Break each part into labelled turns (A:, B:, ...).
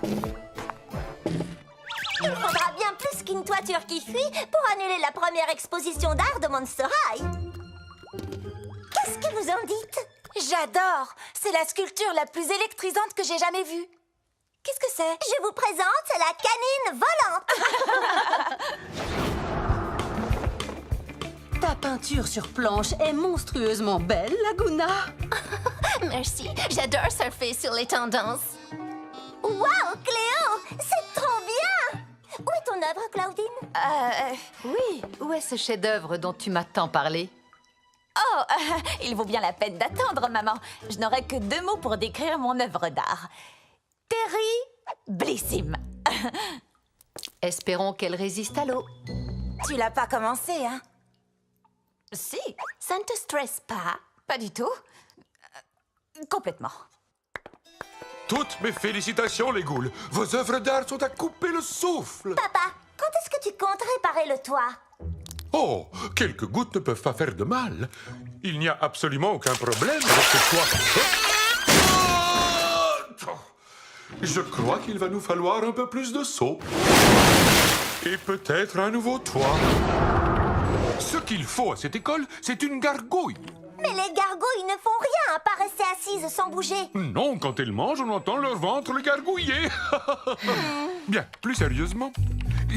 A: Il faudra bien plus qu'une toiture qui fuit pour annuler la première exposition d'art de Monster High. Qu'est-ce que vous en dites?
B: J'adore! C'est la sculpture la plus électrisante que j'ai jamais vue. Qu'est-ce que c'est?
A: Je vous présente la canine volante.
C: Ta peinture sur planche est monstrueusement belle, Laguna.
D: Merci, j'adore surfer sur les tendances.
A: Wow, Cléo, c'est trop bien! Où est ton œuvre, Claudine?
E: Oui, où est ce chef-d'œuvre dont tu m'as tant parlé?
B: Oh, il vaut bien la peine d'attendre, maman. Je n'aurai que 2 mots pour décrire mon œuvre d'art. Terriblissime.
E: Espérons qu'elle résiste à l'eau.
B: Tu l'as pas commencé, hein?
D: Si, ça ne te stresse pas?
B: Pas du tout. Complètement.
F: Toutes mes félicitations, les ghouls. Vos œuvres d'art sont à couper le souffle.
A: Papa, quand est-ce que tu comptes réparer le toit?
F: Oh, quelques gouttes ne peuvent pas faire de mal. Il n'y a absolument aucun problème avec ce toit. Oh! Je crois qu'il va nous falloir un peu plus de seau. Et peut-être un nouveau toit. Ce qu'il faut à cette école, c'est une gargouille.
A: Mais les gargouilles ne font rien à part rester assises sans bouger.
F: Non, quand elles mangent, on entend leur ventre le gargouiller. Bien, plus sérieusement,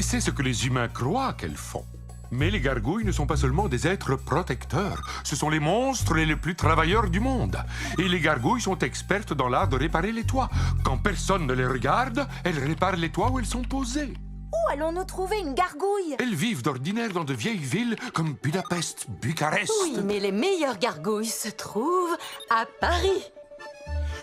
F: c'est ce que les humains croient qu'elles font. Mais les gargouilles ne sont pas seulement des êtres protecteurs. Ce sont les monstres les plus travailleurs du monde. Et les gargouilles sont expertes dans l'art de réparer les toits. Quand personne ne les regarde, elles réparent les toits où elles sont posées.
B: Où allons-nous trouver une gargouille?
F: Elles vivent d'ordinaire dans de vieilles villes comme Budapest, Bucarest.
C: Oui, mais les meilleures gargouilles se trouvent à Paris.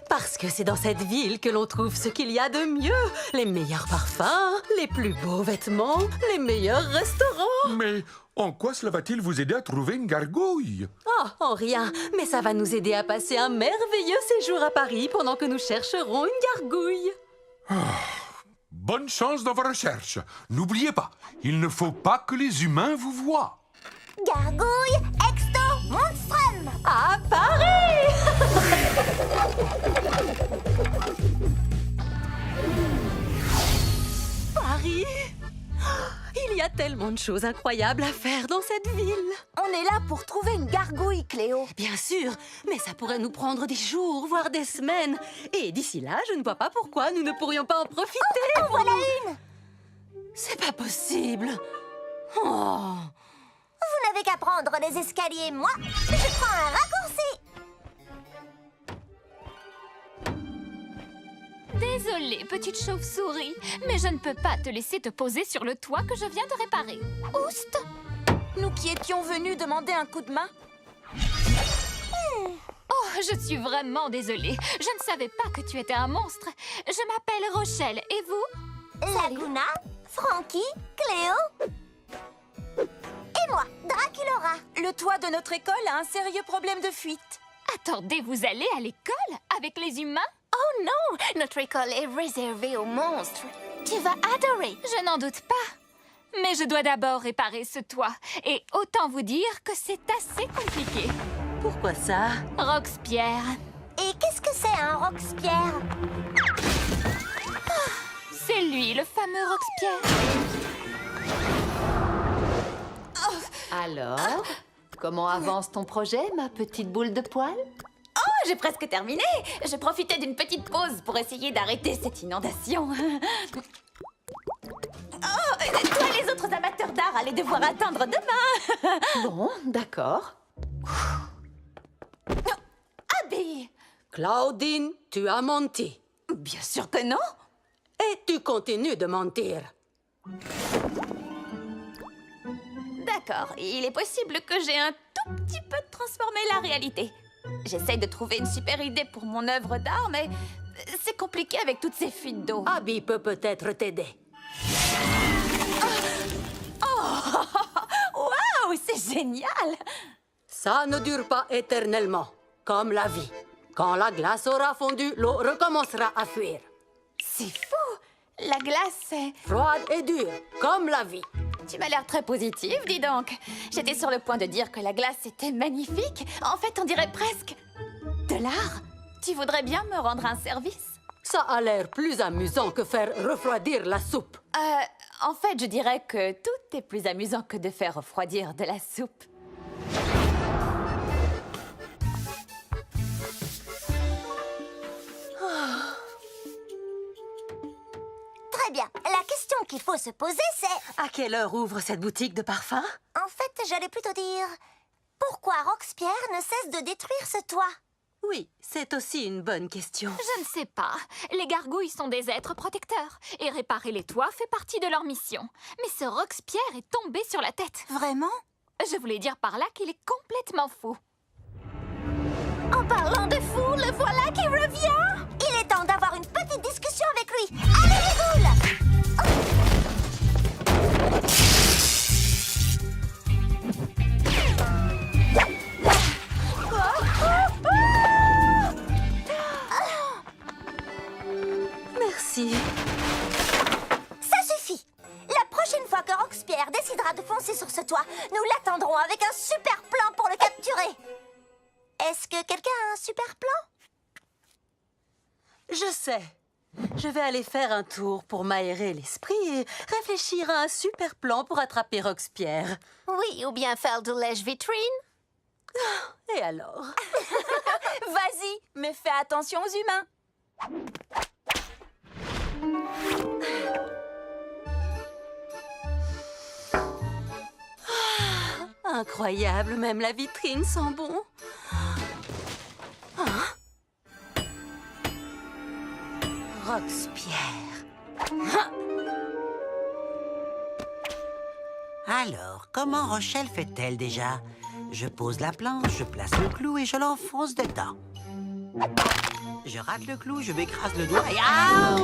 C: Parce que c'est dans cette ville que l'on trouve ce qu'il y a de mieux. Les meilleurs parfums, les plus beaux vêtements, les meilleurs restaurants.
F: Mais en quoi cela va-t-il vous aider à trouver une gargouille?
C: Oh, en rien. Mais ça va nous aider à passer un merveilleux séjour à Paris pendant que nous chercherons une gargouille.
F: Bonne chance dans vos recherches. N'oubliez pas, il ne faut pas que les humains vous voient.
A: Gargouille exto monstrum.
C: À Paris! Paris! Il y a tellement de choses incroyables à faire dans cette ville.
B: On est là pour trouver une gargouille, Cléo.
C: Bien sûr, mais ça pourrait nous prendre des jours, voire des semaines. Et d'ici là, je ne vois pas pourquoi nous ne pourrions pas en profiter.
A: En voilà une.
C: C'est pas possible. Oh.
A: Vous n'avez qu'à prendre les escaliers, moi, je prends un raccourci.
D: Désolée, petite chauve-souris, mais je ne peux pas te laisser te poser sur le toit que je viens de réparer. Oust!
B: Nous qui étions venus demander un coup de main.
D: Oh, je suis vraiment désolée. Je ne savais pas que tu étais un monstre. Je m'appelle Rochelle, et vous?
A: Laguna, Frankie, Cléo et moi, Draculora.
B: Le toit de notre école a un sérieux problème de fuite.
D: Attendez, vous allez à l'école avec les humains?
A: Oh non, notre école est réservée aux monstres.
D: Tu vas adorer. Je n'en doute pas. Mais je dois d'abord réparer ce toit. Et autant vous dire que c'est assez compliqué.
C: Pourquoi ça?
D: Roxpierre.
A: Et qu'est-ce que c'est un Roxpierre?
D: C'est lui, le fameux Roxpierre.
E: Alors, comment avance ton projet, ma petite boule de poil?
B: Oh, j'ai presque terminé. Je profitais d'une petite pause pour essayer d'arrêter cette inondation. Oh, toi, les autres amateurs d'art allez devoir attendre demain.
E: Bon, d'accord.
B: Abby!
C: Claudine, tu as menti.
B: Bien sûr que non.
C: Et tu continues de mentir.
B: D'accord, il est possible que j'ai un tout petit peu transformé la réalité. J'essaye de trouver une super idée pour mon œuvre d'art, mais c'est compliqué avec toutes ces fuites d'eau.
C: Abby peut peut-être t'aider.
B: Waouh, c'est génial!
C: Ça ne dure pas éternellement, comme la vie. Quand la glace aura fondu, l'eau recommencera à fuir.
B: C'est fou! La glace, c'est...
C: Froide et dure, comme la vie.
B: Tu m'as l'air très positive, dis donc. J'étais sur le point de dire que la glace était magnifique. En fait, on dirait presque de l'art. Tu voudrais bien me rendre un service?
C: Ça a l'air plus amusant que faire refroidir la soupe.
B: En fait, je dirais que tout est plus amusant que de faire refroidir de la soupe.
A: Très bien. La question qu'il faut se poser, c'est...
C: À quelle heure ouvre cette boutique de parfums?
A: En fait, j'allais plutôt dire... Pourquoi Roxpierre ne cesse de détruire ce toit?
C: Oui, c'est aussi une bonne question.
D: Je ne sais pas. Les gargouilles sont des êtres protecteurs. Et réparer les toits fait partie de leur mission. Mais ce Roxpierre est tombé sur la tête.
A: Vraiment?
D: Je voulais dire par là qu'il est complètement fou.
A: En parlant de fou, le voilà qui revient! Il est temps d'avoir une petite discussion avec lui. Allez, les ghouls!
C: Merci.
A: Ça suffit! La prochaine fois que Roxpierre décidera de foncer sur ce toit, nous l'attendrons avec un super plan pour le capturer. Est-ce que quelqu'un a un super plan?
C: Je sais. Je vais aller faire un tour pour m'aérer l'esprit et réfléchir à un super plan pour attraper Roxpierre.
A: Oui, ou bien faire de lèche-vitrine.
C: Et alors?
B: Vas-y, mais fais attention aux humains.
C: Incroyable, même la vitrine sent bon. Roxpierre.
G: Alors, comment Rochelle fait-elle déjà? Je pose la planche, je place le clou et je l'enfonce dedans. Je rate le clou, je m'écrase le doigt et... Ah!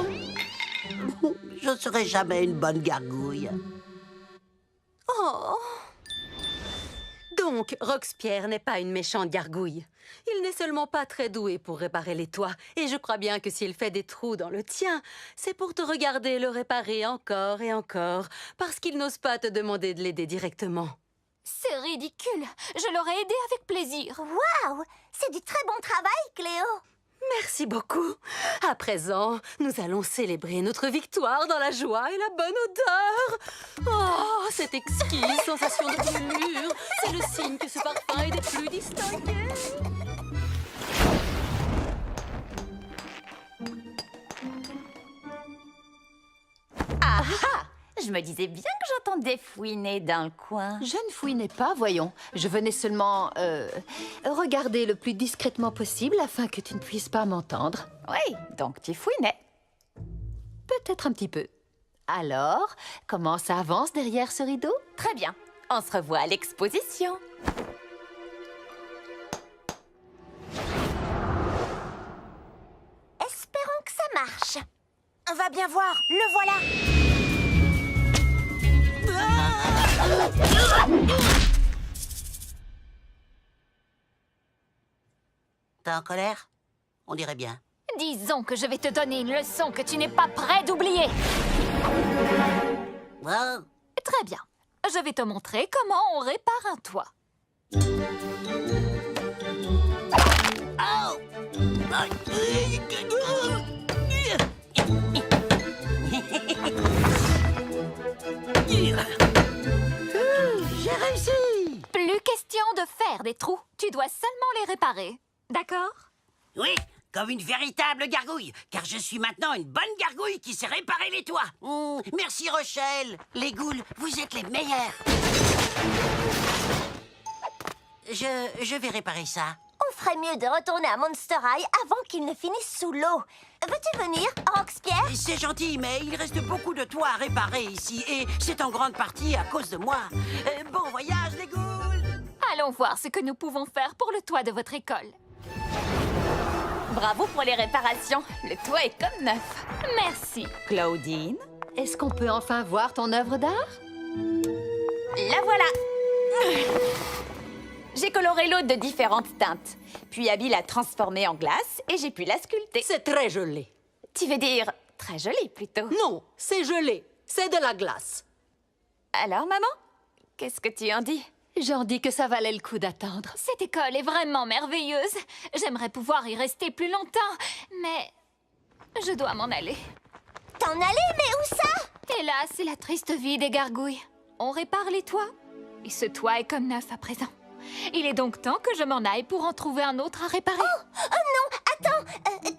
G: Je ne serai jamais une bonne gargouille.
C: Oh! Donc, Roxpierre n'est pas une méchante gargouille. Il n'est seulement pas très doué pour réparer les toits. Et je crois bien que s'il fait des trous dans le tien, c'est pour te regarder le réparer encore et encore, parce qu'il n'ose pas te demander de l'aider directement.
D: C'est ridicule. Je l'aurais aidé avec plaisir.
A: Waouh! C'est du très bon travail, Cléo.
C: Merci beaucoup. À présent, nous allons célébrer notre victoire dans la joie et la bonne odeur. Oh, cette exquise sensation de brûlure. C'est le signe que ce parfum est des plus distingués.
B: Ah ah! Je me disais bien que j'entendais fouiner dans le coin.
E: Je ne fouinais pas, voyons. Je venais seulement regarder le plus discrètement possible afin que tu ne puisses pas m'entendre.
B: Oui, donc tu fouinais.
E: Peut-être un petit peu. Alors, comment ça avance derrière ce rideau?
B: Très bien. On se revoit à l'exposition.
A: Espérons que ça marche. On va bien voir. Le voilà.
G: T'es en colère? On dirait bien.
D: Disons que je vais te donner une leçon que tu n'es pas prêt d'oublier.
G: Oh,
D: Très bien. Je vais te montrer comment on répare un toit.
G: j'ai réussi!
D: Plus question de faire des trous. Tu dois seulement les réparer. D'accord?
G: Oui, comme une véritable gargouille, car je suis maintenant une bonne gargouille qui sait réparer les toits. Merci Rochelle. Les ghouls, vous êtes les meilleurs. Je vais réparer ça.
A: On ferait mieux de retourner à Monster High avant qu'il ne finisse sous l'eau. Veux-tu venir, Roxpierre?
G: C'est gentil, mais il reste beaucoup de toits à réparer ici, et c'est en grande partie à cause de moi. Bon voyage, les ghouls!
D: Allons voir ce que nous pouvons faire pour le toit de votre école.
B: Bravo pour les réparations. Le toit est comme neuf.
D: Merci.
B: Claudine,
E: Est-ce qu'on peut enfin voir ton œuvre d'art?
B: la voilà. J'ai coloré l'eau de différentes teintes. Puis Abby l'a transformée en glace et j'ai pu la sculpter.
C: C'est très gelé.
B: Tu veux dire très joli plutôt.
C: Non, c'est gelé. C'est de la glace.
B: Alors, maman, qu'est-ce que tu en dis?
E: J'en dis que ça valait le coup d'attendre.
D: Cette école est vraiment merveilleuse. J'aimerais pouvoir y rester plus longtemps, mais Je dois m'en aller.
A: T'en aller, mais où ça?
D: Hélas, c'est la triste vie des gargouilles. On répare les toits. Et ce toit est comme neuf à présent. Il est donc temps que je m'en aille pour en trouver un autre à réparer.
A: Oh non, attends,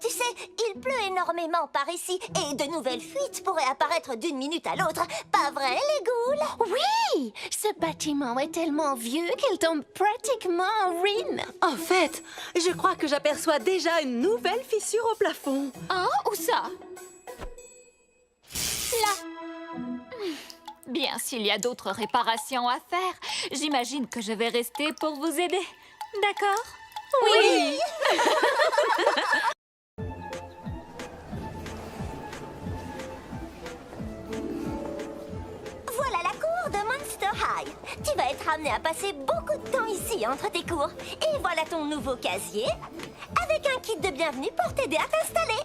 A: tu sais, il pleut énormément par ici et de nouvelles fuites pourraient apparaître d'une minute à l'autre. Pas vrai, les ghouls?
H: Oui, ce bâtiment est tellement vieux qu'il tombe pratiquement en ruine.
C: En fait, je crois que j'aperçois déjà une nouvelle fissure au plafond.
D: Hein? Où ça? Là. Bien, s'il y a d'autres réparations à faire, j'imagine que je vais rester pour vous aider. D'accord?
C: Oui!
A: Voilà la cour de Monster High. Tu vas être amené à passer beaucoup de temps ici entre tes cours. Et voilà ton nouveau casier, avec un kit de bienvenue pour t'aider à t'installer.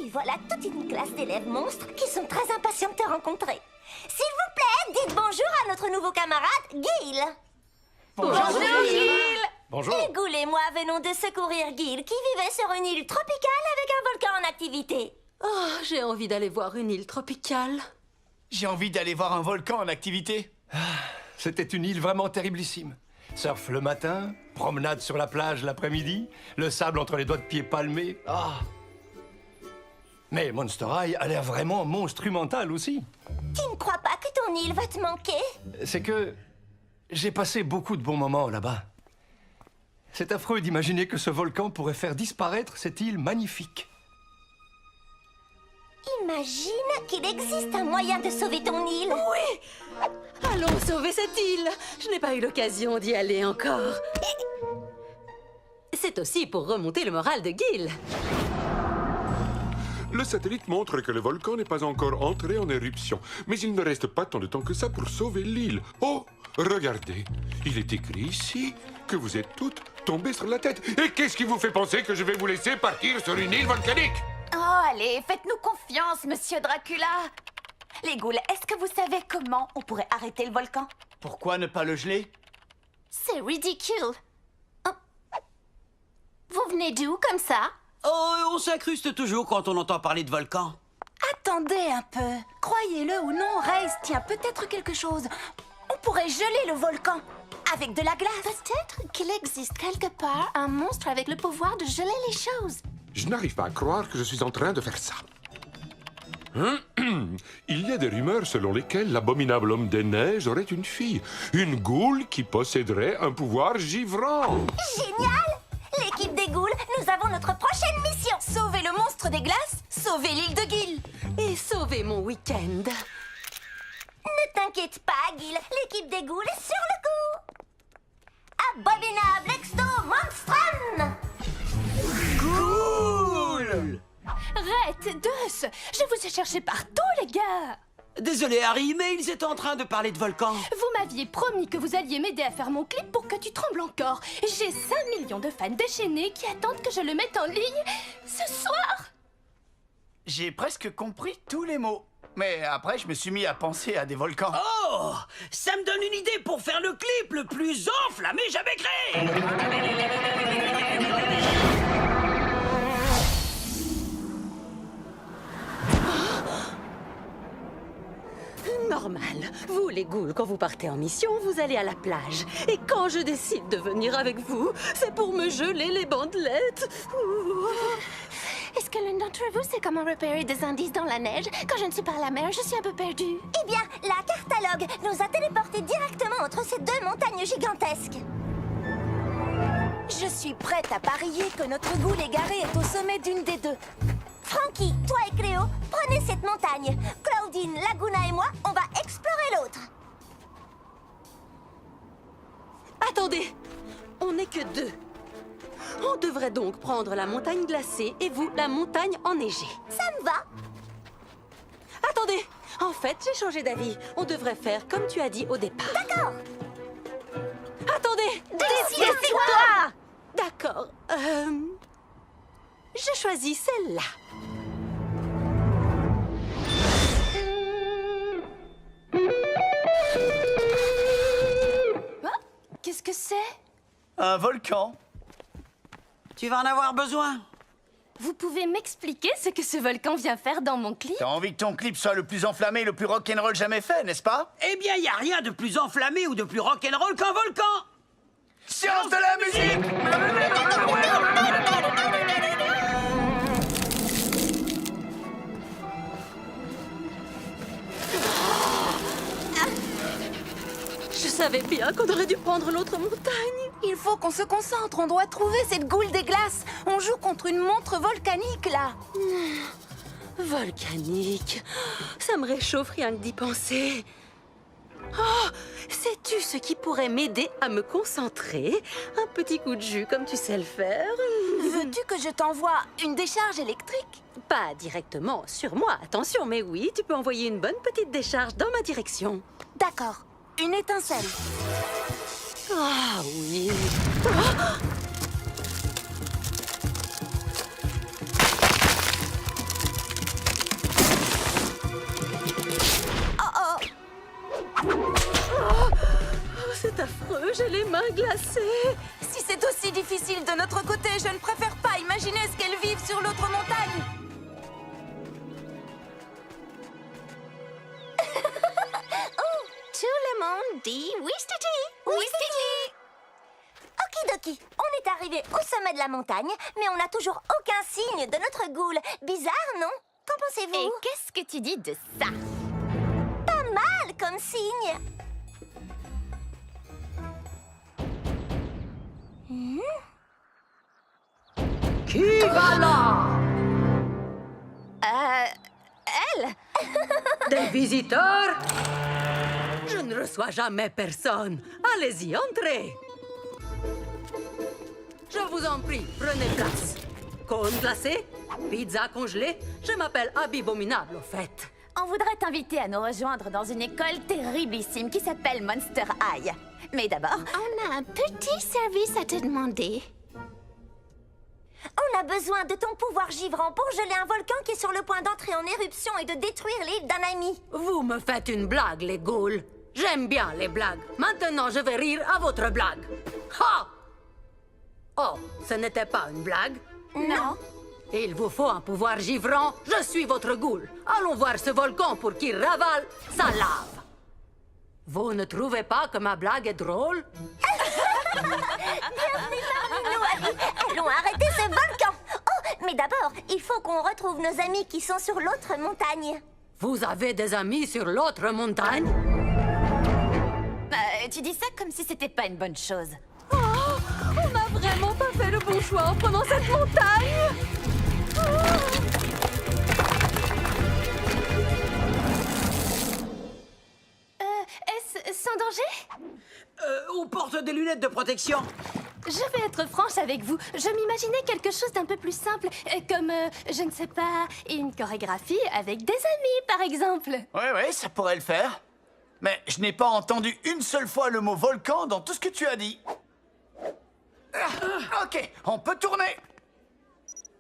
A: Et voilà toute une classe d'élèves monstres qui sont très impatients de te rencontrer. S'il vous plaît, dites bonjour à notre nouveau camarade, Gil.
C: Bonjour, Gil!
I: Bonjour.
A: Et Ghoul et moi venons de secourir Gil, qui vivait sur une île tropicale avec un volcan en activité.
C: Oh, j'ai envie d'aller voir une île tropicale.
I: J'ai envie d'aller voir un volcan en activité. C'était une île vraiment terriblissime. Surf le matin, promenade sur la plage l'après-midi, le sable entre les doigts de pied palmés. Ah. Mais Monster High a l'air vraiment monumental aussi.
A: Tu ne crois pas que ton île va te manquer?
I: C'est que j'ai passé beaucoup de bons moments là-bas. C'est affreux d'imaginer que ce volcan pourrait faire disparaître cette île magnifique.
A: Imagine qu'il existe un moyen de sauver ton île.
C: Oui! Allons sauver cette île! Je n'ai pas eu l'occasion d'y aller encore. C'est aussi pour remonter le moral de Gil.
F: Le satellite montre que le volcan n'est pas encore entré en éruption. Mais il ne reste pas tant de temps que ça pour sauver l'île. Oh, regardez. Il est écrit ici que vous êtes toutes tombées sur la tête. Et qu'est-ce qui vous fait penser que je vais vous laisser partir sur une île volcanique?
B: Oh, allez, faites-nous confiance, monsieur Dracula. Les ghouls, est-ce que vous savez comment on pourrait arrêter le volcan?
I: Pourquoi ne pas le geler?
H: C'est ridicule. Oh. Vous venez d'où comme ça?
G: Oh, on s'incruste toujours quand on entend parler de volcan.
A: Attendez un peu. Croyez-le ou non, Race tient peut-être quelque chose. On pourrait geler le volcan avec de la glace.
H: Peut-être qu'il existe quelque part un monstre avec le pouvoir de geler les choses.
F: Je n'arrive pas à croire que je suis en train de faire ça. Il y a des rumeurs selon lesquelles l'abominable homme des neiges aurait une fille. Une goule qui posséderait un pouvoir givrant.
A: Génial! L'équipe des ghouls, nous avons notre prochaine mission. Sauver le monstre des glaces, sauver l'île de Gil.
C: Et sauver mon week-end.
A: Ne t'inquiète pas, Gil. L'équipe des ghouls est sur le coup. Abominable exto monstrum.
G: Cool!
D: Red, Deus, je vous ai cherché partout, les gars.
G: Désolé, Harry, mais ils étaient en train de parler de volcan.
H: Vous m'aviez promis que vous alliez m'aider à faire mon clip pour que tu trembles encore. J'ai 5 millions de fans déchaînés qui attendent que je le mette en ligne ce soir.
J: J'ai presque compris tous les mots. Mais après, je me suis mis à penser à des volcans.
G: Oh! Ça me donne une idée pour faire le clip le plus enflammé jamais créé!
C: Normal. Vous, les ghouls, quand vous partez en mission, vous allez à la plage. Et quand je décide de venir avec vous, c'est pour me geler les bandelettes. Ouh.
H: Est-ce que l'un d'entre vous sait comment repérer des indices dans la neige? Quand je ne suis pas à la mer, je suis un peu perdue.
A: Eh bien, la cartalogue nous a téléportés directement entre ces deux montagnes gigantesques. Je suis prête à parier que notre ghoul égaré est au sommet d'une des deux. Frankie, toi et Cléo, prenez cette montagne. Claudine, Laguna et moi, on va explorer l'autre.
C: Attendez, on n'est que deux. On devrait donc prendre la montagne glacée et vous, la montagne enneigée.
A: Ça me va.
C: Attendez, en fait, j'ai changé d'avis. On devrait faire comme tu as dit au départ.
A: D'accord.
C: Attendez,
A: Décide-toi.
C: D'accord. Je choisis celle-là.
H: Qu'est-ce que c'est?
J: Un volcan.
G: Tu vas en avoir besoin.
H: Vous pouvez m'expliquer ce que ce volcan vient faire dans mon clip?
J: T'as envie que ton clip soit le plus enflammé et le plus rock'n'roll jamais fait, n'est-ce pas?
G: Eh bien, y a rien de plus enflammé ou de plus rock'n'roll qu'un volcan.
J: Science de la musique!
C: Je savais bien qu'on aurait dû prendre l'autre montagne.
K: Il faut qu'on se concentre, on doit trouver cette goule des glaces. On joue contre une montre volcanique, là.
C: Volcanique. Ça me réchauffe rien que d'y penser. Oh, sais-tu ce qui pourrait m'aider à me concentrer? Un petit coup de jus comme tu sais le faire.
K: Veux-tu que je t'envoie une décharge électrique?
C: Pas directement sur moi, attention, mais oui, tu peux envoyer une bonne petite décharge dans ma direction.
K: D'accord. Une étincelle.
C: Ah oui. C'est affreux, j'ai les mains glacées.
K: Si c'est aussi difficile de notre côté, je ne préfère pas imaginer ce qu'elles vivent sur l'autre montagne.
A: Tout le monde dit Wistiti, Wistiti. Okidoki, on est arrivé au sommet de la montagne, mais on n'a toujours aucun signe de notre goule. Bizarre, non? Qu'en pensez-vous?
B: Et qu'est-ce que tu dis de ça?
A: Pas mal comme signe.
C: Qui va là?
B: Elle?
C: Des visiteurs? Je ne reçois jamais personne. Allez-y, entrez. Je vous en prie, prenez place. Cône glacé? Pizza congelée? Je m'appelle Abibominable, au fait.
B: On voudrait t'inviter à nous rejoindre dans une école terriblissime qui s'appelle Monster High. Mais d'abord,
A: On a un petit service à te demander. On a besoin de ton pouvoir givrant pour geler un volcan qui est sur le point d'entrer en éruption et de détruire l'île d'un ami.
C: Vous me faites une blague, les ghouls. J'aime bien les blagues. Maintenant, je vais rire à votre blague. Ha! Oh, ce n'était pas une blague?
B: non.
C: Il vous faut un pouvoir givrant. Je suis votre ghoul. Allons voir ce volcan pour qu'il ravale sa lave. Vous ne trouvez pas que ma blague est drôle?
A: Bienvenue parmi nous, Abby. Allons arrêter ce volcan. Oh, mais d'abord, il faut qu'on retrouve nos amis qui sont sur l'autre montagne.
C: Vous avez des amis sur l'autre montagne?
B: Tu dis ça comme si c'était pas une bonne chose.
C: Oh, on n'a vraiment pas fait le bon choix en prenant cette montagne.
H: Est-ce sans danger?
G: On porte des lunettes de protection.
H: Je vais être franche avec vous. Je m'imaginais quelque chose d'un peu plus simple, comme, je ne sais pas, une chorégraphie avec des amis, par exemple.
J: Ouais, ça pourrait le faire. Mais je n'ai pas entendu une seule fois le mot volcan dans tout ce que tu as dit. Ok, on peut tourner.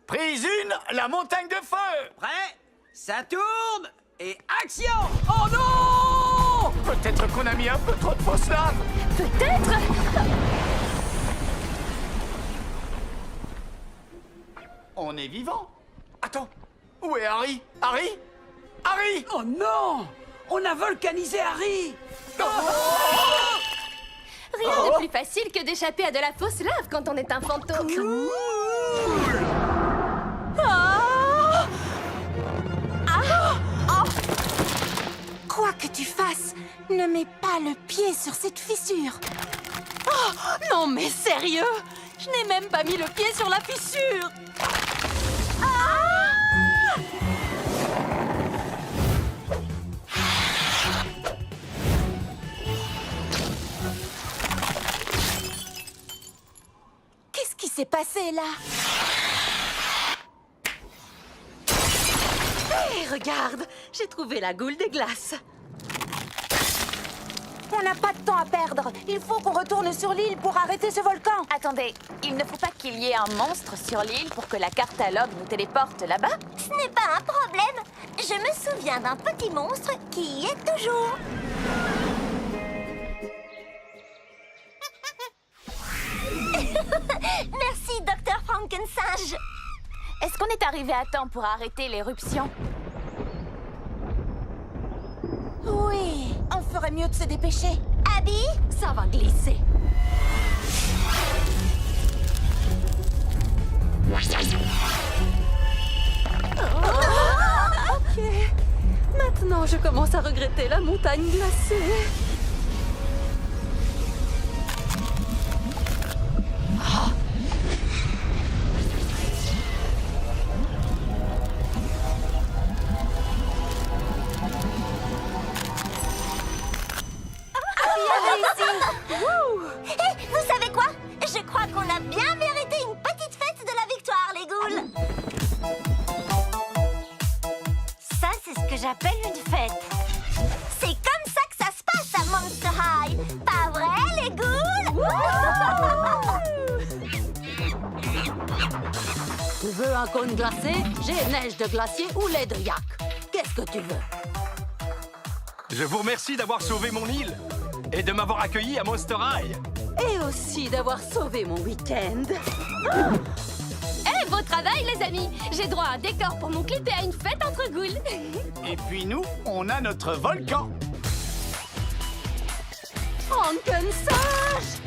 J: Prise 1, la montagne de feu.
G: Prêt? Ça tourne et action! Oh non!
J: Peut-être qu'on a mis un peu trop de fausse lave.
H: Peut-être.
J: On est vivant. Attends, où est Harry? Harry? Harry!
G: Oh non! On a volcanisé Harry!
H: Rien de plus facile que d'échapper à de la fausse lave quand on est un fantôme.
K: Quoi que tu fasses, ne mets pas le pied sur cette fissure.
C: Oh, non mais sérieux? Je n'ai même pas mis le pied sur la fissure.
K: Qu'est-ce qui s'est passé, là?
C: Hé, regarde, j'ai trouvé la goule des glaces.
K: On n'a pas de temps à perdre. Il faut qu'on retourne sur l'île pour arrêter ce volcan.
B: Attendez, il ne faut pas qu'il y ait un monstre sur l'île pour que la catalogue nous téléporte là-bas?
A: Ce n'est pas un problème. Je me souviens d'un petit monstre qui y est toujours. Merci, Dr. Frankensinge.
B: Est-ce qu'on est arrivé à temps pour arrêter l'éruption?
K: Oui, on ferait mieux de se dépêcher.
A: Abby,
C: Ça va glisser. Ok. Maintenant, je commence à regretter la montagne glacée.
A: Hé, vous savez quoi? Je crois qu'on a bien mérité une petite fête de la victoire, les ghouls. Ça, c'est ce que j'appelle une fête. C'est comme ça que ça se passe à Monster High. Pas vrai, les ghouls?
C: Tu veux un cône glacé? J'ai neige de glacier ou lait de yak. Qu'est-ce que tu veux?
I: Je vous remercie d'avoir sauvé mon île et de m'avoir accueilli à Monster High.
C: Et aussi d'avoir sauvé mon week-end.
H: Eh, beau travail, les amis! J'ai droit à un décor pour mon clip et à une fête entre ghouls.
J: Et puis nous, on a notre volcan.
C: Frankensage!